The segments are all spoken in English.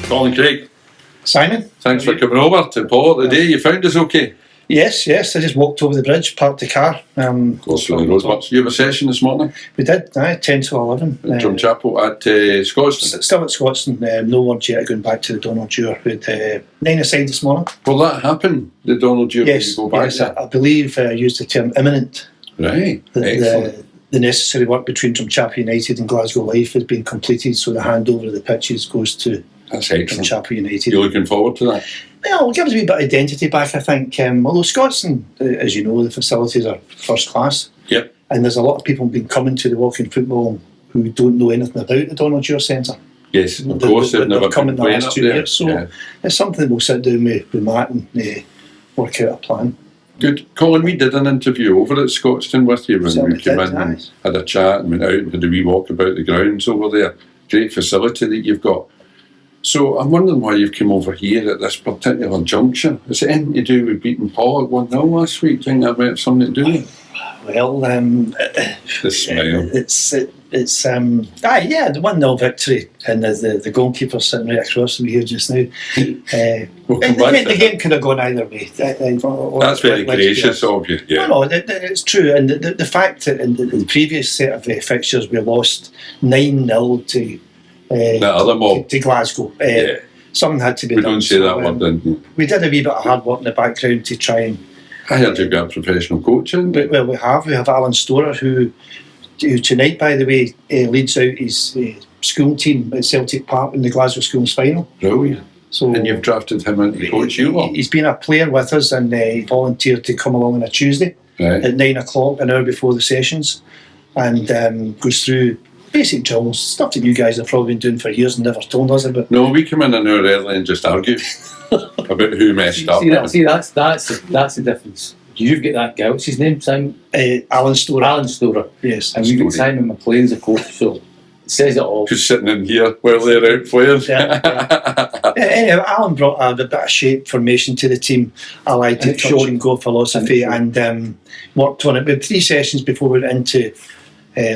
Colin Craig. Simon. Thanks for coming over to Pollok today. You found us okay? Yes. I just walked over the bridge, parked the car. Close to the roadworks. You have a session this morning? We did, 10 to 11. At Drumchapel at Scotstoun? Still at Scotstoun. No word yet going back to the Donald Dewar. We had 9 aside this morning. Will that happen, the Donald Dewar? Yes, go back yes. I believe used the term imminent. Right, excellent. The necessary work between Drumchapel Utd and Glasgow Life has been completed, so the handover of the pitches goes to That's excellent. Drumchapel Utd. You're looking forward to that? Well, it gives me a bit of identity back, I think. Although Scotstoun, as you know, the facilities are first class. Yep. And there's a lot of people who've been coming to the Walking Football who don't know anything about the Donald Dewar Centre. Yes, of course. They've never come in the playing last up 2 there. years. So it's something we'll sit down with Matt and work out a plan. Good. Colin, we did an interview over at Scotstoun with you when Certainly we came did, in and had a chat and went out and had a wee walk about the grounds over there. Great facility that you've got. So I'm wondering why you've come over here at this particular juncture. Is it anything to do with beating Pollok 1-0 last week? Do you think that might have something to do with it? Well, the smile. It's the 1-0 victory, and the goalkeeper sitting right across from me here just now. The game could have gone either way. That's very gracious of you. Yeah. No, it's true, and the fact that in the previous set of fixtures we lost 9-0 to Glasgow. Something had to be done. We don't say that word, didn't we? We did a wee bit of hard work in the background to try and. I heard you've got professional coaching. Well, we have Alan Storer, who tonight, by the way, leads out his school team at Celtic Park in the Glasgow Schools final. Brilliant. So, and you've drafted him in to coach you lot? He's been a player with us, and he volunteered to come along on a Tuesday at 9 o'clock, an hour before the sessions, and goes through basic drills, stuff that you guys have probably been doing for years and never told us about. No, we come in an hour early and just argue about who messed up. That's the difference. You've got that guy. What's his name, Simon? Alan Storer. Alan Storer. Yes. And we've got Simon McLean as a coach, so it says it all. Who's sitting in here while they're out playing. Anyway, Alan brought a bit of shape formation to the team, allied to touch and go philosophy, and worked on it. We had 3 sessions before we went into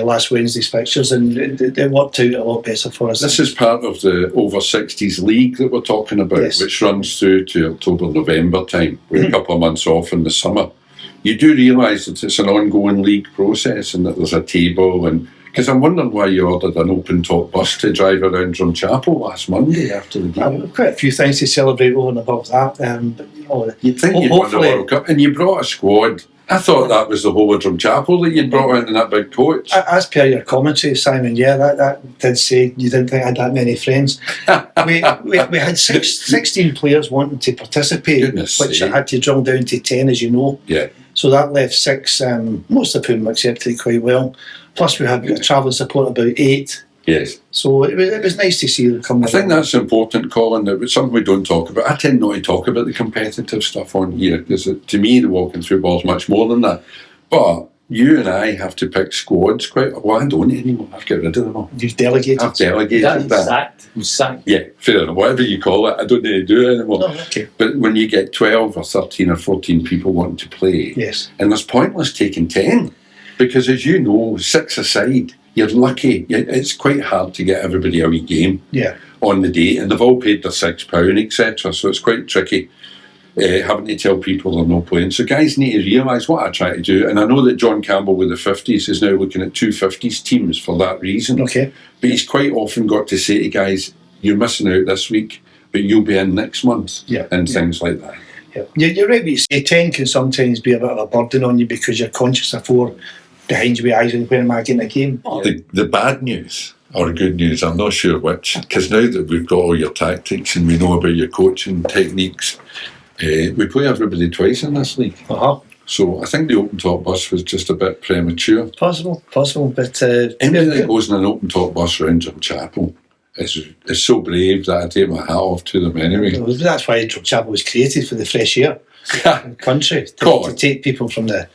last Wednesday's fixtures, and it worked out a lot better for us. This is part of the over 60s league that we're talking about, which runs through to October, November time, with a couple of months off in the summer. You do realise that it's an ongoing league process and that there's a table, and because I'm wondering why you ordered an open top bus to drive around Drumchapel last Monday after the game. Quite a few things to celebrate over and above that. But, you'd think you'd won the World Cup, and you brought a squad. I thought that was the whole of Drumchapel that you'd brought in that big coach. As per your commentary, Simon, that did say you didn't think I had that many friends. we had 16 players wanting to participate, which I had to drill down to 10, as you know. Yeah. So that left 6, most of whom accepted it quite well. Plus we had a travelling support about 8. Yes. So it was nice to see them come. I think that's important, Colin. That it's something we don't talk about. I tend not to talk about the competitive stuff on here because to me the walking through ball is much more than that. But you and I have to pick squads quite. Well, I don't anymore. I've got rid of them all. You've delegated. I've delegated that. Sacked. Yeah, fair enough. Whatever you call it, I don't need to do it anymore. No, okay. But when you get 12 or 13 or 14 people wanting to play, and there's pointless taking 10 because, as you know, 6 aside. You're lucky. It's quite hard to get everybody a wee game on the day, and they've all paid their £6, etc. So it's quite tricky having to tell people they're not playing. So guys need to realise what I try to do, and I know that John Campbell with the 50s is now looking at 2 50s teams for that reason. Okay. But he's quite often got to say to guys, "You're missing out this week, but you'll be in next month," and things like that. Yeah. You're right. What you say, 10 can sometimes be a bit of a burden on you because you're conscious of 4 behind you with eyes on where am I getting a game. The bad news or good news, I'm not sure which, because now that we've got all your tactics and we know about your coaching techniques, we play everybody twice in this league. So I think the open top bus was just a bit premature. Possible, but anybody that goes in an open top bus around Drumchapel is so brave that I take my hat off to them anyway. That's why Drumchapel was created, for the fresh air in the country, to take people from the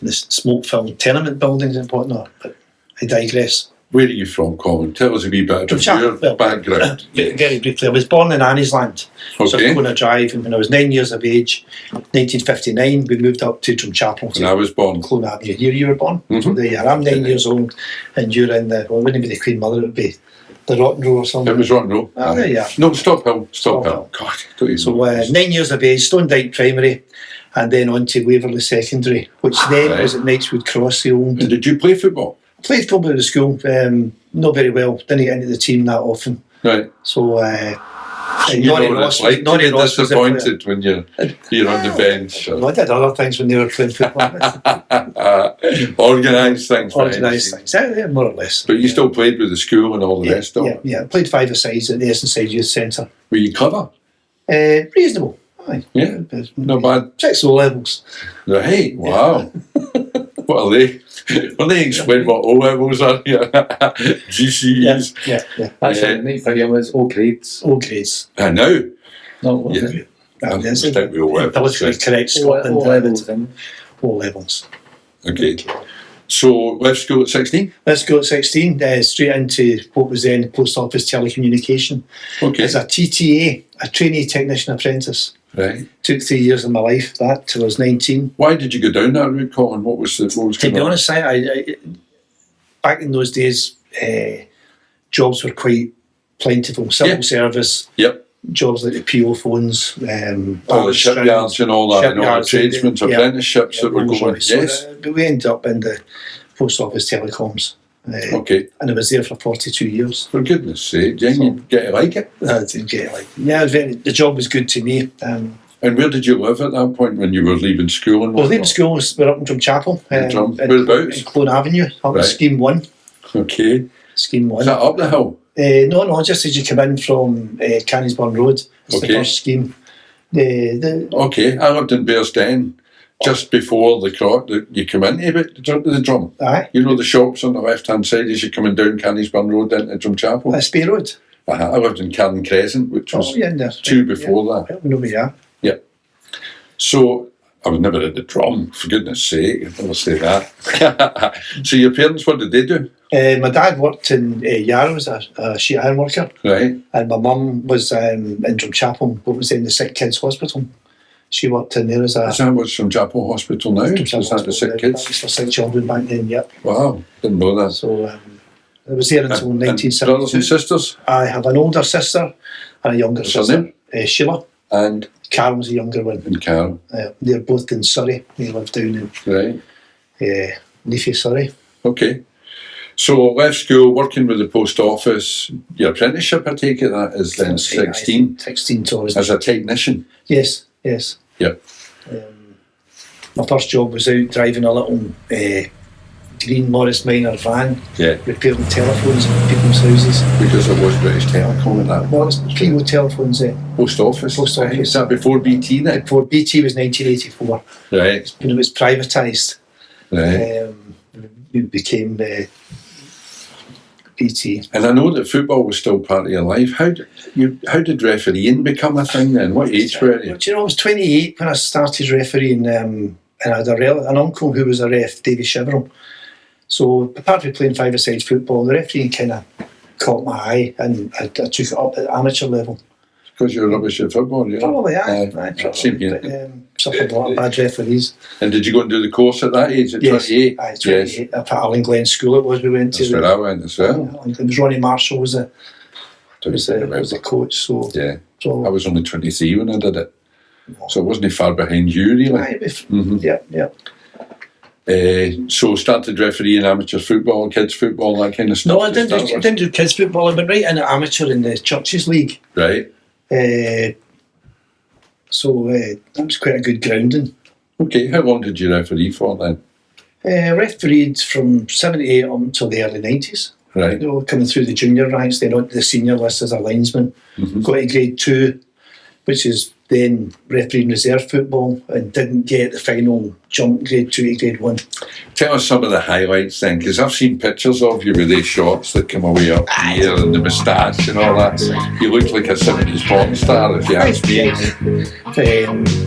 smoke-filled tenement buildings and whatnot. But I digress. Where are you from, Colin? Tell us a wee bit of your background. Very briefly, I was born in Anniesland, Sircona Drive, and when I was 9 years of age, 1959, we moved up to Drumchapel. And I was born. Clone Avenue. You were born? So there you are. I'm 9 years old, and you're in it wouldn't be the Queen Mother, it would be the Rock and Roll or something. It was Rock and Roll. Ah, there you are. No, Stop Hill. Stop Hill. God, don't even So know. 9 years of age, Stone Dyke Primary, and then on to Waverley Secondary, which then was at Knightswood Cross, the old. And did you play football? Played football at the school, not very well, didn't get into the team that often. Right. So, You Nonny know what Ross it's like Nonny to be Ross was the player. disappointed when you're on the bench. I did other things when they were playing football. Organised things. Organised things, yeah, more or less. But you still played with the school and all the rest of it. Yeah. I played 5-a-sides at the S03E13 Youth Centre. Were you clever? Reasonable. Aye. Yeah. Not bad. 6 O-levels. Right. Wow. What are they? Well, they explain what O levels are here. GCEs. Yeah. Actually, for you was all grades. All grades. I know. No, Yeah. That is I think we all went. politically correct Scotland. all levels then. O levels. Okay. So left school at 16. Let's go at 16, straight into what was then Post Office Telecommunication. Okay. As a TTA, a trainee technician apprentice. Right. Took 3 years of my life, that, till I was 19. Why did you go down that route, Colin? What was To going be on? honest, I back in those days, jobs were quite plentiful. Civil service, Yep. jobs like the PO phones, All the shipyards and all that, and all the tradesmen's apprenticeships that were going. So, Yes. but we ended up in the Post Office Telecoms. Okay. And I was there for 42 years. For goodness sake, Jen, you get to like it. I didn't get it like, yeah, the job was good to me. And where did you live at that point when you were leaving school? And Well, leaving whatnot? school, we're up in Drumchapel. Whereabouts? In Clone Avenue, up Right. in Scheme 1. Okay. Scheme 1. Is that up the hill? No, just as you come in from Canningsburn Road. It's Okay. the first scheme. The Okay. I lived in Bearsden just before you come into the drum. Aye, You know the shops on the left-hand side as you're coming down Canningsburn Road into Drumchapel? that's Bay Road. I lived in Carden Crescent, which was yeah, there. two before that. Well, we know where you are. So I was never at the drum, for goodness sake. I'll never say that. So your parents, what did they do? My dad worked in Yarrow as a sheet iron worker, Right. and my mum was in Drumchapel, what was in the Sick Kids Hospital. She worked in there as a... Is that what's from Chapel Hospital now? Is that the sick That kids? was for sick children back then, yep. Wow, didn't know that. So I was there until And 1972. brothers and sisters? I have an older sister and a younger What's her sister. Sheila. And Carol's the younger one. Carol. They're both in Surrey. They live down in Right. Leafy, Surrey. Okay. So left school, working with the post office. Your apprenticeship, I take it, that is then 16. 16 tours. As a technician. Yes. Yep. My first job was out driving a little green Morris Minor van, Yeah. repairing telephones in people's houses. Because it was British Telecom at that. Well, it's PO telephones Post office. Post Right. office. Is that before BT then? before BT was 1984. Right. When it was privatised, Right. we became BT. And I know that football was still part of your life. How did refereeing become a thing then? What age were you? Well, do you know, I was 28 when I started refereeing, and I had an uncle who was a ref, Davy Shiverell. So apart from playing five-a-side football, the refereeing kind of caught my eye, and I took it up at amateur level. Because you're rubbish at football, you know? Probably, aye, Same here. but suffered a lot of bad referees. And did you go and do the course at that age, at Yes, 28? aye, 28. Up at Allen Glen School it was, we went to. That's where I went as well. It was Ronnie Marshall was the Don't you remember? coach, so... Yeah. I so was only 23 when I did it. So it wasn't far behind you, really. aye, Mhm. yeah. So started refereeing amateur football, kids football, that kind of stuff. No, I didn't do kids football. I went right in at amateur in the Churches League. Right. So that was quite a good grounding. Okay, how long did you referee for then? Refereed from 78 up until the early 90s. Right. You know, coming through the junior ranks, then on to the senior list as a linesman. Mhm. Got to grade 2, which is then refereeing reserve football, and didn't get the final jump grade 2 to grade 1. Tell us some of the highlights then, because I've seen pictures of you with these shots that come away up here and the moustache and all that. You look like a 70s porn star, if you ask me.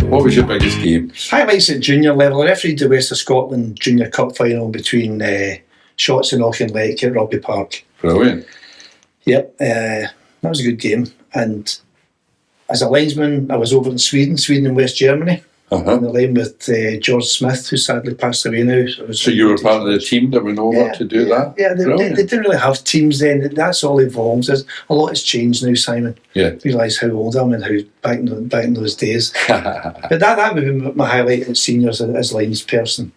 What was your biggest game? Highlights at junior level. I refereed the West of Scotland Junior Cup final between Shotts and Auchinleck at Rugby Park. Brilliant. Yep, that was a good game. And as a linesman, I was over in Sweden and West Germany. on the line with George Smith, who sadly passed away now. So you were part of the team that went over to do that? Yeah, they didn't really have teams then. That's all evolved. A lot has changed now, Simon. Yeah. Realise how old I am and how back in those days. But that would be my highlight at seniors as linesman.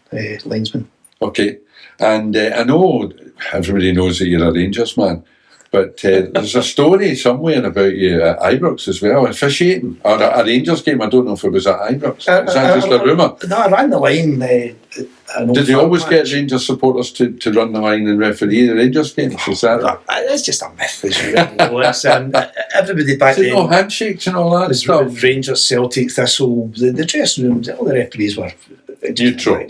Okay. And I know everybody knows that you're a Rangers man, but there's a story somewhere about you at Ibrox as well, officiating, or a Rangers game. I don't know if it was at Ibrox. Is that just a rumour? No, I ran the line. Did they always get Rangers supporters to run the line and referee the Rangers games? Is that? It's just a myth. Everybody back then. No handshakes and all that stuff. Rangers, Celtic, Thistle, the dressing rooms, all the referees were neutral.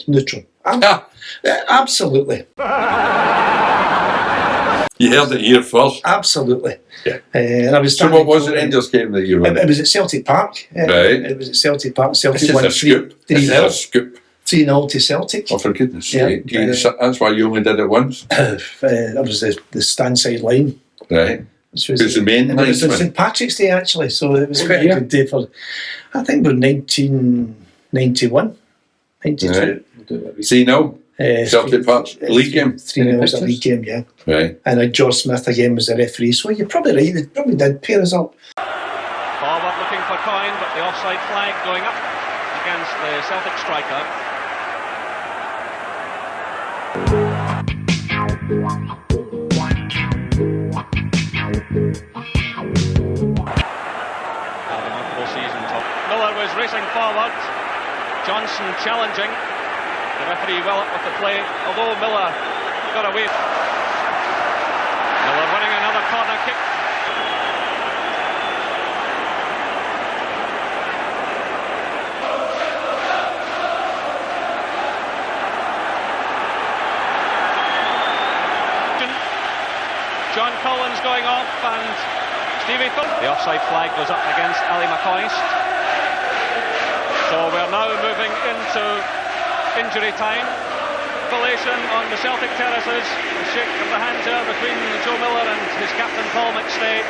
Absolutely. You heard it here first. Absolutely. Yeah. And I was So what was the Rangers game that you ran? It was at Celtic Park. Right. It was at Celtic Park. Celtic This is won a scoop. This is a scoop. 3-0 to Celtic. Oh, for goodness sake. That's why you only did it once? That was the stand side line. Right. It was the main It was linesman. St Patrick's Day, actually, so it was quite a good day for, I think, we're 1991, 92. Right. See now? Celtic Park league game? 3-0 was a league game, yeah. Right. And George Smith again was the referee, so you're probably right, they probably did pair us up. Forward looking for Coyne, but the offside flag going up against the Celtic striker. Remarkable season. Miller was racing forward. Johnson challenging. The referee well up with the play, although Miller got away. Miller winning another corner kick. John Collins going off and Stevie Thorpe. The offside flag goes up against Ali McCoist. So we're now moving into injury time. Revelation on the Celtic terraces. The shake of the hands there between Joe Miller and his captain Paul McStay.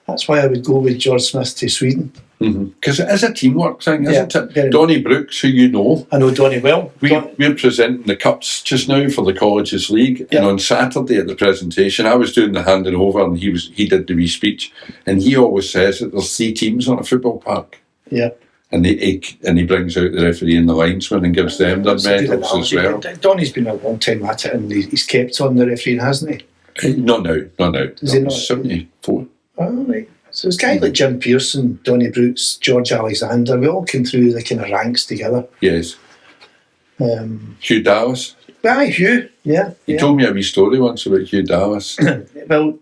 That's why I would go with George Smith to Sweden. Because it is a teamwork thing, isn't it? Very Donny Brooks, who you know. I know Donny well. We're presenting the cups just now for the Colleges League, and on Saturday at the presentation, I was doing the handing over, and he did the wee speech, and he always says that there's 3 teams on a football park. Yeah. And he brings out the referee and the linesman and gives them their medals as well. Donny's been a long time at it, and he's kept on the refereeing, hasn't he? Not now. Is he not? 74. Oh, right. So it's guys like Jim Pearson, Donny Brooks, George Alexander, we all came through the kind of ranks together. Yes. Hugh Dallas. Aye, Hugh, yeah. He told me a wee story once about Hugh Dallas. Well,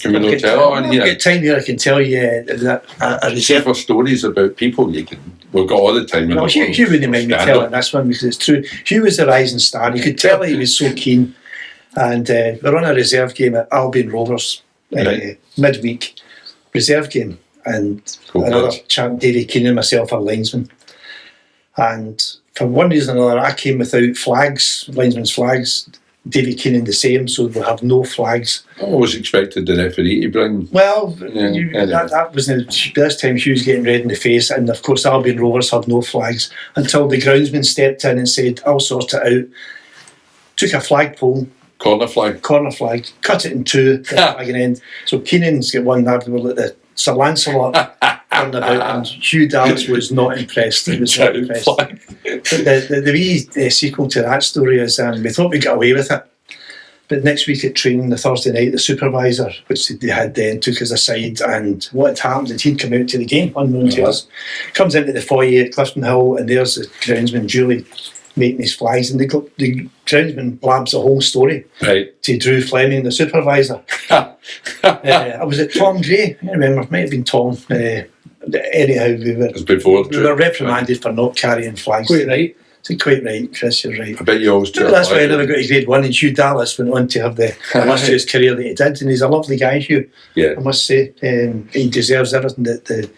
can we not tell it on here? I've got time here, I can tell you that a reserve. For stories about people, we've got all the time. No, Hugh wouldn't mind me telling this one because it's true. Hugh was the rising star. You could tell he was so keen. And we're on a reserve game at Albion Rovers. Midweek reserve game, and another chap, Davy Keenan, myself, are linesmen. And for one reason or another, I came without flags, linesmen's flags. Davy Keenan the same, so we'll have no flags. I always expected the referee to bring. Well, that was this time Hugh's getting red in the face, and of course Albion Rovers have no flags until the groundsman stepped in and said, "I'll sort it out." Took a flagpole. Corner flag, cut it in 2, flag and end. So Keenan's got one that like the Sir Lancelot turned about, and Hugh Dallas was not impressed. He was not impressed. The wee sequel to that story is we thought we got away with it, but next week at training, the Thursday night, the supervisor, which they had then, took us aside, and what had happened is he'd come out to the game, unknown to us, comes into the foyer at Clifton Hill, and there's the groundsman Julie making his flags, and the groundsman blabs the whole story to Drew Fleming, the supervisor. I was at Tom Gray, I remember, it might have been Tom. Anyhow, we were reprimanded for not carrying flags. Quite right. Quite right, Chris, you're right. I bet you always do. That's why I never got to grade 1, and Hugh Dallas went on to have the illustrious career that he did, and he's a lovely guy, Hugh. Yeah. I must say, he deserves everything that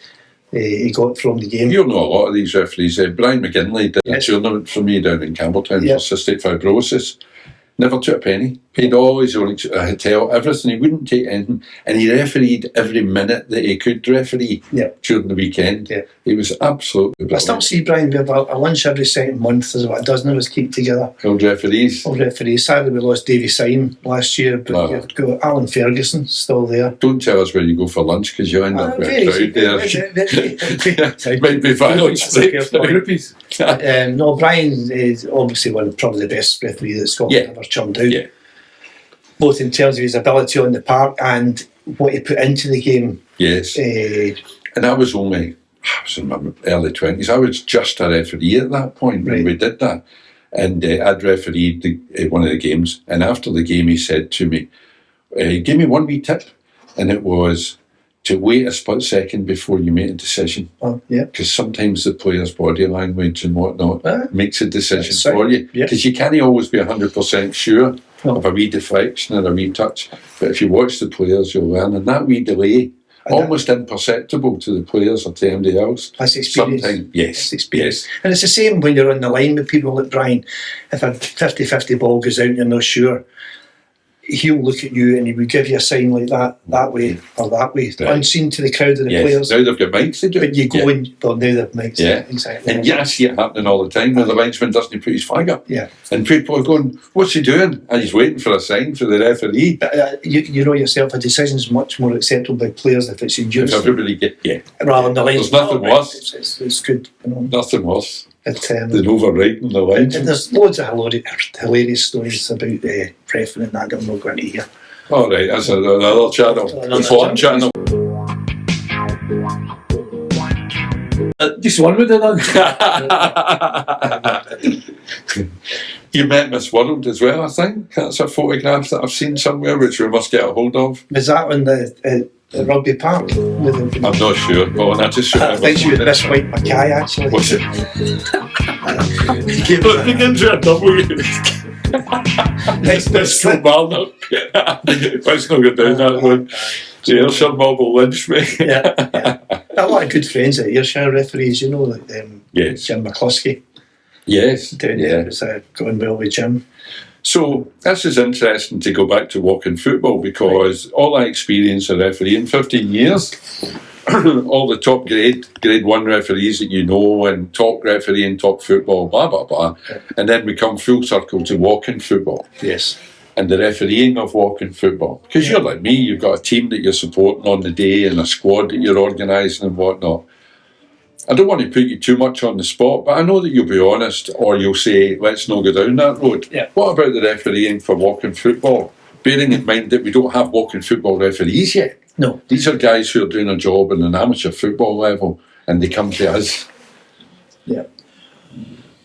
he got from the game. You'll know a lot of these referees. Brian McGinley did a tournament for me down in Campbelltown for cystic fibrosis. Never took a penny. Paid all his own hotel, everything. He wouldn't take anything. And he refereed every minute that he could referee during the weekend. Yeah. He was absolutely brilliant. I still see Brian, we have a lunch every second month. There's about a dozen of us keep together. Old referees. Sadly, we lost Davy Syme last year, but you've got Alan Ferguson still there. Don't tell us where you go for lunch, because you end up with a crowd there. Might be violence. No, Brian is obviously probably the best referee that Scotland ever churned out. Yeah. Both in terms of his ability on the park and what he put into the game. Yes. And I was in my early 20s. I was just a referee at that point when we did that. And I'd refereed one of the games. And after the game, he said to me, give me one wee tip. And it was to wait a split second before you make a decision. Because sometimes the player's body language and whatnot makes a decision for you. Because you can't always be 100% sure of a wee deflection or a wee touch. But if you watch the players, you'll learn. And that wee delay, almost imperceptible to the players or to anybody else. That's experience. Sometimes, yes. Experience. And it's the same when you're on the line with people like Brian. If a 50-50 ball goes out and you're not sure, he'll look at you and he will give you a sign like that way or that way, unseen to the crowd of the players. Now they've got mics to do it. But you go in, now they've mics. Yeah, exactly. And I see it happening all the time where the linesman doesn't put his flag up. Yeah. And people are going, what's he doing? And he's waiting for a sign for the referee. But, you know yourself, a decision is much more acceptable by players if it's induced. If everybody rather than the linesman. There's nothing worse. It's good. Nothing worse. Than overriding the lines. And there's loads of hilarious stories about refereeing that I'm not going to hear. All right, that's another channel. It's one channel. Just one would have done. You met Miss World as well, I think. That's a photograph that I've seen somewhere, which we must get a hold of. Was that in the Rugby Park? I'm not sure, Colin. I think she was Miss White Mackay, actually. Was it? It begins with a W. Let's go Barnard. Let's not go down that one. The Ayrshire mob will lynch me. A lot of good friends at Ayrshire referees, you know, like Jim McCluskey. Yes. Down there was going well with Jim. So this is interesting to go back to walking football, because all I experienced a refereeing 15 years. All the top grade 1 referees that you know, and top refereeing, top football, blah, blah, blah. And then we come full circle to walking football. Yes. And the refereeing of walking football. Because you're like me, you've got a team that you're supporting on the day and a squad that you're organising and whatnot. I don't want to put you too much on the spot, but I know that you'll be honest, or you'll say, let's not go down that road. What about the refereeing for walking football? Bearing in mind that we don't have walking football referees yet. No. These are guys who are doing a job on an amateur football level, and they come to us. Yeah.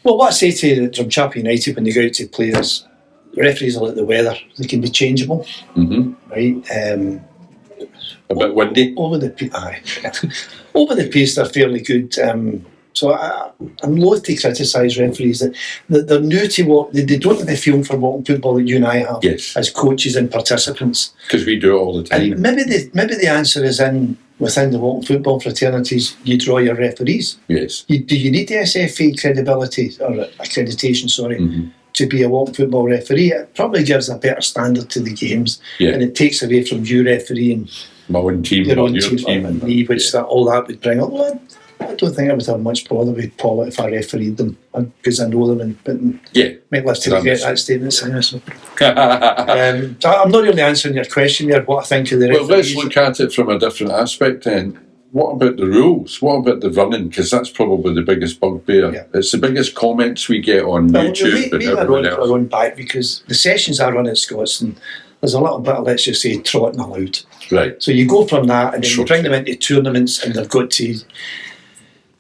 Well, what I say to Drumchapel United when they go out to players, referees are like the weather. They can be changeable. Right? A bit windy. Over the pace, they're fairly good. So I'm loath to criticise referees that they're new to what they don't have a feel for walking football that you and I have as coaches and participants. Because we do it all the time. And maybe the answer is within the walking football fraternities. You draw your referees. Yes. Do you need the SFA credibility or accreditation? To be a walking football referee? It probably gives a better standard to the games, and it takes away from you refereeing my own team, your own your team, and me, which all that would bring. Although I don't think I would have much bother with Pollok if I refereed them, because I know them and might live to regret that statement. So I'm not really answering your question there, what I think of the referees. Well, let's look at it from a different aspect then. What about the rules? What about the running? Because that's probably the biggest bugbear. Yeah. It's the biggest comments we get on YouTube and everyone else. We run back because the sessions I run at Scotstoun, there's a little bit of, let's just say, trotting allowed. Right. So you go from that and then you bring them into tournaments and they've got to...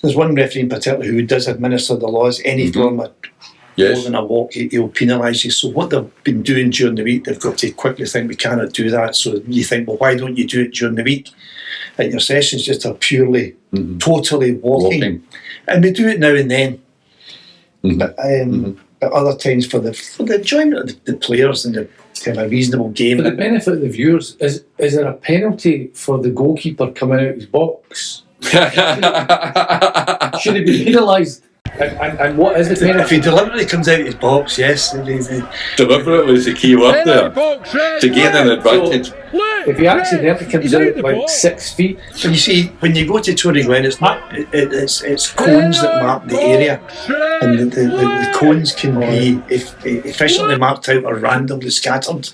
There's one referee in particular who does administer the laws. Any form of more than a walk, he'll penalise you. So what they've been doing during the week, they've got to quickly think, we cannot do that. So you think, well, why don't you do it during the week? And your sessions just are purely, totally walking. And we do it now and then. But other times for the enjoyment of the players and to have a reasonable game. For the benefit of the viewers, is there a penalty for the goalkeeper coming out of his box? Should he be penalised? And what is the If he deliberately comes out of his box, yes. Deliberately is the key word there. To gain an advantage. If he accidentally comes out about 6 feet. So you see, when you go to Tory Glen, it's not it's cones that mark the area, and the cones can be efficiently marked out or randomly scattered.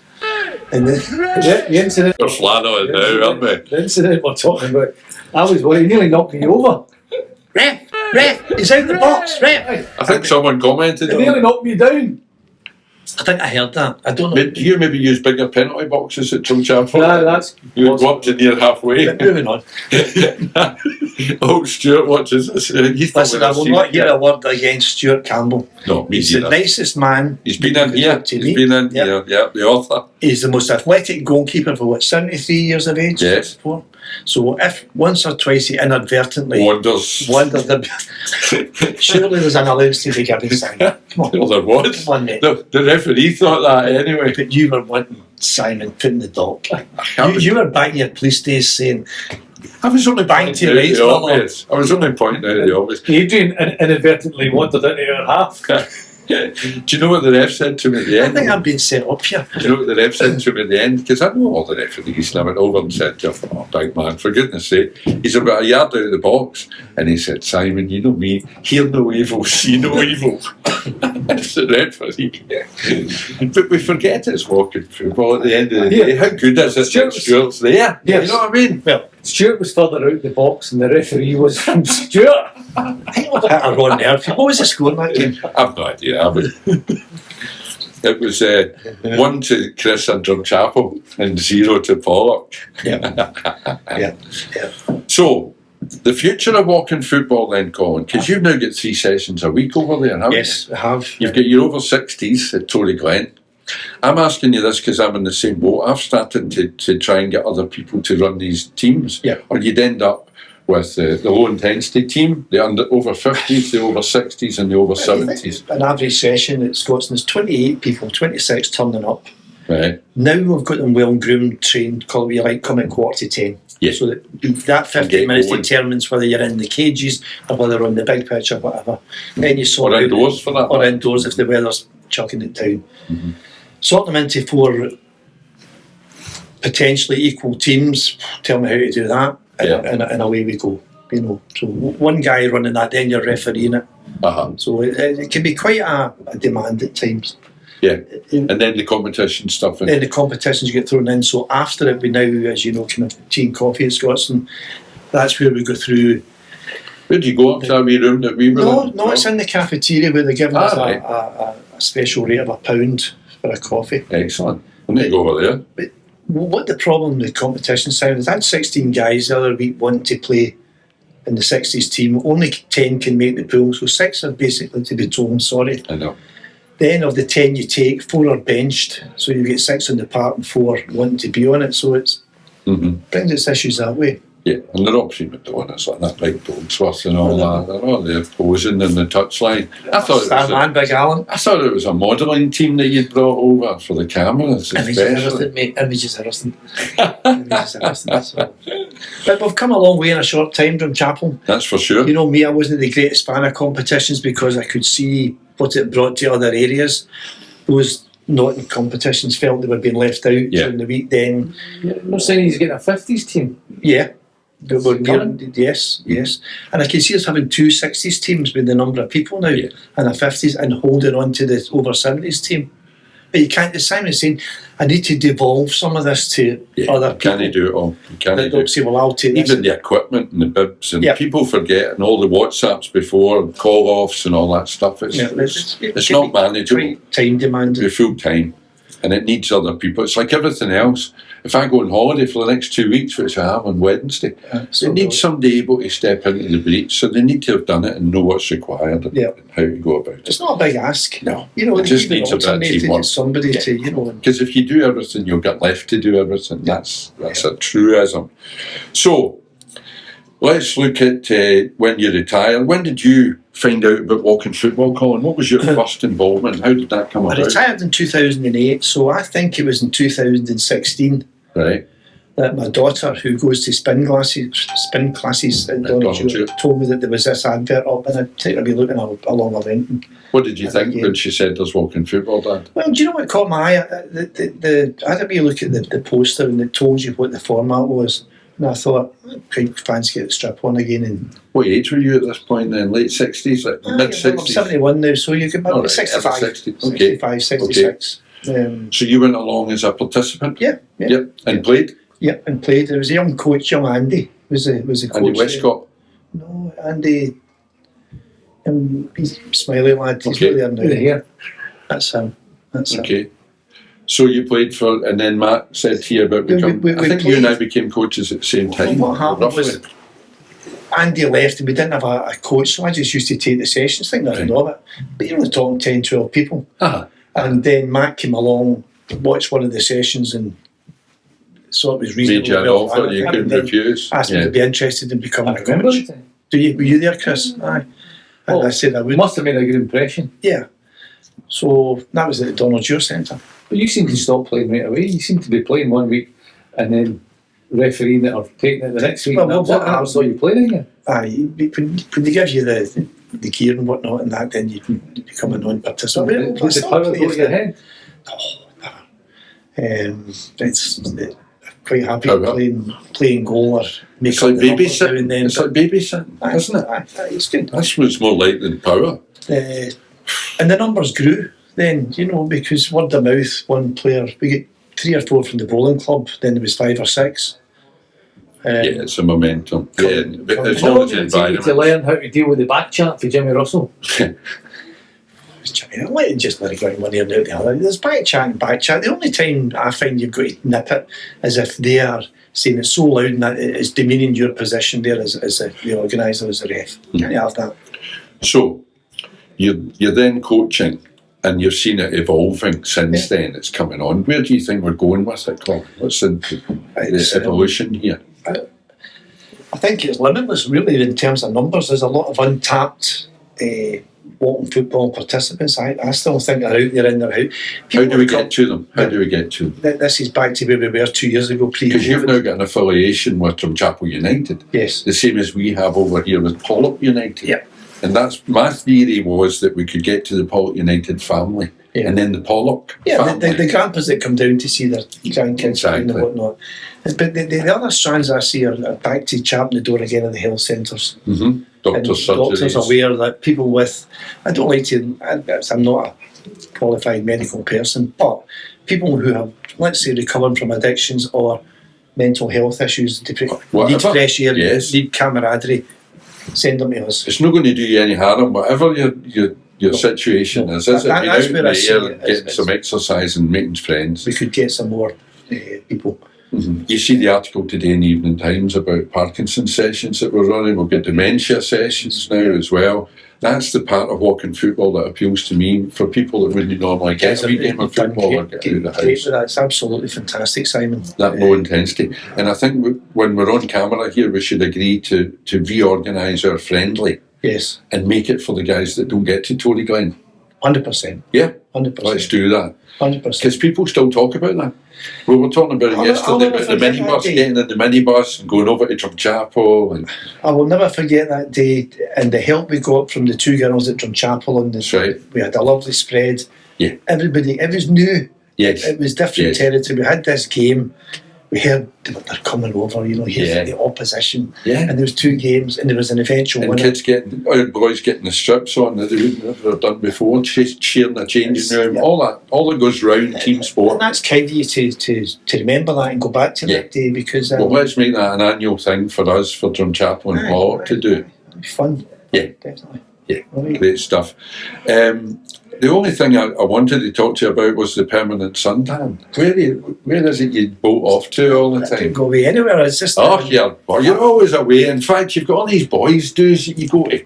And the incident. We're flat on it now, aren't we? The incident we're talking about. I was worried, he nearly knocked me over. Ref, he's out the box, ref. I think someone commented He on nearly it. knocked me down. I think I heard that. I don't know. Do you maybe use bigger penalty boxes at Drumchapel? No, that's. You go up to near halfway. But moving on. Oh, Stuart watches this. He's Listen, I will not hear a word against Stuart Campbell. No, me He's neither. the nicest man. He's been in here. To He's me. been in Yep. here. Yeah, the author. He's the most athletic goalkeeper for 73 years of age? Yes. So if once or twice he inadvertently Wonders. wondered, surely there's an allowance to be given, Simon. Come on. Well, there was. Come on, mate. The referee thought that anyway. But you were wanting Simon put in the dock. I You were back in your police days saying, was only Bang pointing to out rights, the Pollok. obvious. I was only pointing out the obvious. Adrian inadvertently wandered into our half. Do you know what the ref said to me at the I end? think I'm being set up here. Do you know what the ref said to me at the end? Because I know all the referees, and I went over and said to him, "Oh, big man, for goodness sake." He's about a yard out of the box, and he said, "Simon, you know me, hear no evil, see no evil." That's the referee. But we forget it's walking football at the end of the day. How good is it that Stuart's there? Yes. You know what I mean? Well, Stuart was further out the box and the referee was from Stuart. I think I've hit a raw nerve. What was the score in that game? I've no idea. It was 1 to Chris and Drumchapel and 0 to Pollok. Yeah. So, the future of walking football then, Colin, because you've now got 3 sessions a week over there, haven't Yes, I have. you? You've got your over 60s at Tory Glen. I'm asking you this because I'm in the same boat. I've started to try and get other people to run these teams. Yeah. Or you'd end up with the low intensity team, the over 50s, the over 60s and the over 70s. An average session at Scotsman is 28 people, 26 turning up. Right. Now we've got them well groomed, trained, call it what you like, coming at 10:15. Yeah. So that 15 Get minutes going. determines whether you're in the cages or whether you're on the big pitch or whatever. Then you sort Or out indoors for that. or indoors if the weather's chucking it down. Mm-hmm. Sort them into 4 potentially equal teams. Tell me how to do that, and away we go. You know, so one guy running that, then you're refereeing it. Uh-huh. So it can be quite a demand at times. Yeah. And then the competition stuff. Then the competitions get thrown in. So after it, we now, as you know, kind of tea and coffee at Scotsman. That's where we go through. Where do you go up to that wee room that we were in? No, it's in the cafeteria where they give us right. a special rate of £1 for a coffee. Excellent. I need to go over there. But what the problem with competition side is, I had 16 guys the other week wanting to play in the 60s team. Only 10 can make the pool, so 6 are basically to be told, I'm sorry. I know. Then of the 10 you take, 4 are benched, so you get 6 on the park and 4 wanting to be on it. So it brings its issues that way. Yeah, and they're all prima donnas like that big Goldsworth and all that. They're all there posing in the touchline. I thought Big Alan. it was a modelling team that you'd brought over for the cameras, Images especially. everything, mate. Images everything. Images everything. So. But we've come a long way in a short time, Drumchapel. That's for sure. You know me, I wasn't the greatest fan of competitions because I could see what it brought to other areas. Those not in competitions felt they were being left out during the week. Then, No saying he's getting a 50s team. yeah. Yes. And I can see us having 2 60s teams with the number of people now and a 50s and holding on to the over 70s team. But you can't, as Simon saying, I need to devolve some of this to other people. Can you do it all? You can't do They'll it. say, well, I'll take this. Even the equipment and the bibs and Yeah. people forget and all the WhatsApps before and call-offs and all that stuff. It's not manageable. Quite time demanding. You're full time and it needs other people. It's like everything else. If I go on holiday for the next 2 weeks, which I have on Wednesday, it needs somebody able to step into the breach. So they need to have done it and know what's required and how to go about it. It's not a big ask. No. You know, It just even needs a bit of alternative teamwork. to somebody to, you know. Because if you do everything, you'll get left to do everything. That's a truism. So let's look at when you retire. When did you find out about walking football, Colin? What was your first involvement? How did that come I about? retired in 2008, so I think it was in 2016 Right. that my daughter, who goes to spin classes at Drumchapel, told me that there was this advert up, and I'd take her to be looking along the went. What did you think when she said there's walking football, Dad? Well, do you know what caught my eye? I had a wee look at the poster, and it told you what the format was. And I thought, I'd quite fancy get the strip on again. And what age were you at this point then? Late 60s? Like mid 60s? I'm 71 now, so you could maybe 65, 65, 66. So you went along as a participant? Yeah. And played? Yeah, and played. There was a young coach, young Andy, was the coach. Andy Westcott? No, Andy, he's a smiley lad. He's really there now. Here. That's him. Okay. So you played for, and then Matt said to you about becoming. I think you and I became coaches at the same time. Well, what happened was Andy left and we didn't have a coach, so I just used to take the sessions, think nothing of it. But you're only talking 10, 12 people. And then Matt came along, watched one of the sessions, and so it was reasonable. Made you an offer you couldn't refuse. Asked me to be interested in becoming a coach. Were you there, Chris? Aye. And I said I would. Must have made a good impression. Yeah. So that was at the Donald Dewar Centre. But you seem to stop playing right away. You seem to be playing one week and then refereeing it or taking it the next week. Well, I saw you playing again. Aye, when they give you the gear and whatnot and that, then you become a non-participant. Did the power go to your head? Oh, never. It's quite happy playing goal or making it's like babysitting. It's like babysitting, isn't it? Aye, it's good. That's what it's more like than power. And the numbers grew then, because word of mouth, one player, we get 3 or 4 from the bowling club, then there was 5 or 6. It's a momentum. It's not the environment. To learn how to deal with the back chat for Jimmy Russell. Jimmy, let it go one ear and out the other. There's back chat. The only time I find you've got to nip it is if they are saying it so loud and that it's demeaning your position there as the organiser, as a ref. Can't you have that? So, you're then coaching, and you've seen it evolving since then. It's coming on. Where do you think we're going with it, Colin? What's the evolution here? I think it's limitless, really, in terms of numbers. There's a lot of untapped Walton football participants. I still think they're out there in their house. How do we get to them? This is back to where we were 2 years ago. Because you've now got an affiliation with Drumchapel United. Yes. The same as we have over here with Pollok Utd. Yeah. And that's my theory, was that we could get to the Pollok Utd family, and then the Pollok family. The grandpas that come down to see their grandkids and whatnot. But the other strands I see are back to chapping the door again in the health centres. Mm-hmm. Doctors aware that people with, I'm not a qualified medical person, but people who have, let's say, recovered from addictions or mental health issues, need fresh air, need camaraderie, send them to us. It's not going to do you any harm, whatever your situation is it? Being out in the air and getting some exercise and making friends. We could get some more people. Mm-hmm. You see the article today in the Evening Times about Parkinson's sessions that we're running. We'll get dementia sessions now as well. That's the part of walking football that appeals to me for people that wouldn't normally get a wee game of football or get out of the house. That's absolutely fantastic, Simon. That low intensity. And I think when we're on camera here, we should agree to reorganise our friendly. Yes. And make it for the guys that don't get to Tory Glen. 100%. Yeah? 100%. Let's do that. 100%. Because people still talk about that. We were talking about it yesterday, about the minibus, getting in the minibus and going over to Drumchapel. I will never forget that day and the help we got from the 2 girls at Drumchapel. That's right. We had a lovely spread. Yeah. Everybody, it was new. Yes. It was different territory. We had this game. We heard they're coming over, here's the opposition. Yeah. And there was 2 games and there was an eventual winner. And boys getting the strips on that they wouldn't have ever done before, cheering the changing room, all that goes round team sport. And that's kind of you to remember that and go back to that day, because... well, let's make that an annual thing for us, for Drumchapel and Pollok to do. It'd be fun. Yeah. Definitely. Yeah, great stuff. The only thing I wanted to talk to you about was the permanent suntan. Where is it you boat off to all the time? I don't go away anywhere. It's just... you're always away. In fact, you've got all these boys dues that you go to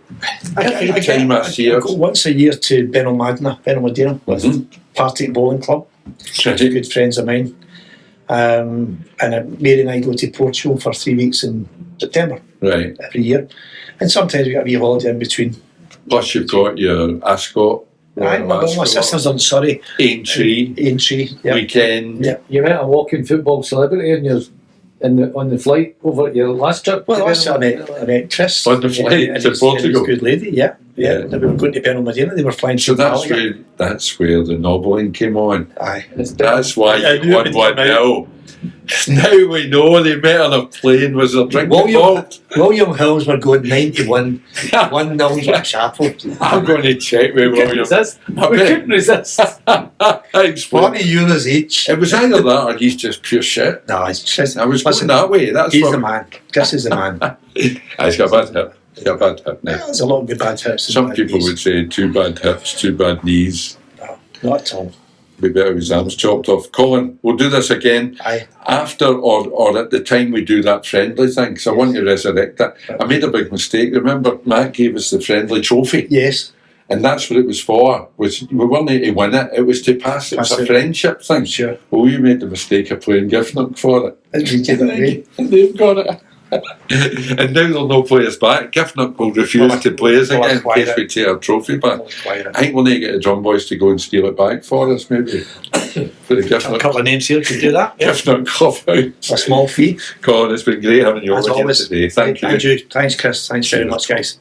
every time I see it. I go once a year to Benalmadena, with Partick Bowling Club. 2 good friends of mine. And Mary and I go to Portugal for 3 weeks in September. Right. Every year. And sometimes we get a wee holiday in between. Plus you've got your Ascot. My sister's on Aintree. Yep. Weekend. Yep. You met a walking football celebrity in your on the flight over your last trip? Well, last time I met Chris. On the flight and to his Portugal. good lady, yeah. They were going to Benalmadena, they were flying So to that's where the nobbling came on. Aye. That's why I you knew it won would come 1-0. Now we know they met on a plane. Was there drinking involved? William Hills were going 91, 1-0 Drumchapel. I'm going to check with We couldn't William. resist. We couldn't resist. Explain. €40 each. It was either that or he's just pure shit. No, it's Chris. I was going that way. That's He's what the man. Chris is the man. He's got a bad hip. He's got a bad hip now. There's a lot of good bad hips. and Some bad people knees. would say 2 bad hips, 2 bad knees. No, not at all. We better his arms chopped off. Colin, we'll do this again Aye. after or at the time we do that friendly thing, because I want to resurrect that. I made a big mistake. Remember, Matt gave us the friendly trophy, Yes. and that's what it was for. We weren't to win it, it was to pass. It was Pass a it. friendship thing. Sure. Well, we made the mistake of playing Giffnock for it. Let's read it that way. And they've got it. And now they'll no play us back. Giffnock will refuse to play us We'll again in acquire case it. we take our trophy back. We'll acquire it. I think we'll need to get the drum boys to go and steal it back for us, maybe. For the A Giffnock. couple of names here to do that. Yeah. Giffnock Clubhouse. A small fee. Colin, it's been great having you As on again always. today. Thank you. Thanks, Chris. Thanks very much, guys.